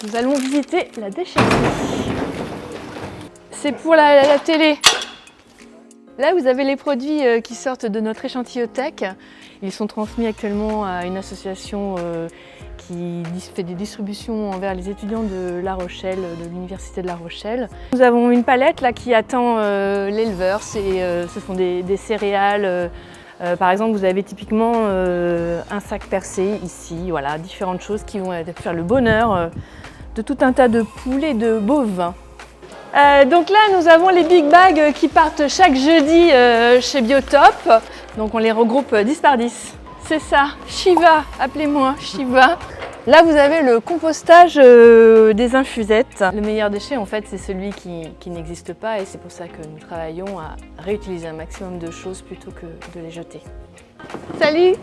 Nous allons visiter la déchetterie. C'est pour la télé. Là, vous avez les produits qui sortent de notre échantillotech. Ils sont transmis actuellement à une association qui fait des distributions envers les étudiants de La Rochelle, de l'Université de La Rochelle. Nous avons une palette là, qui attend l'éleveur. Ce sont des céréales. Par exemple, vous avez typiquement un sac percé ici. Voilà, différentes choses qui vont faire le bonheur de tout un tas de poules et de bovins. Donc là, nous avons les big bags qui partent chaque jeudi chez Biotop. Donc on les regroupe 10 par 10. C'est ça, Shiva, appelez-moi Shiva. Là, vous avez le compostage des infusettes. Le meilleur déchet, en fait, c'est celui qui n'existe pas et c'est pour ça que nous travaillons à réutiliser un maximum de choses plutôt que de les jeter. Salut!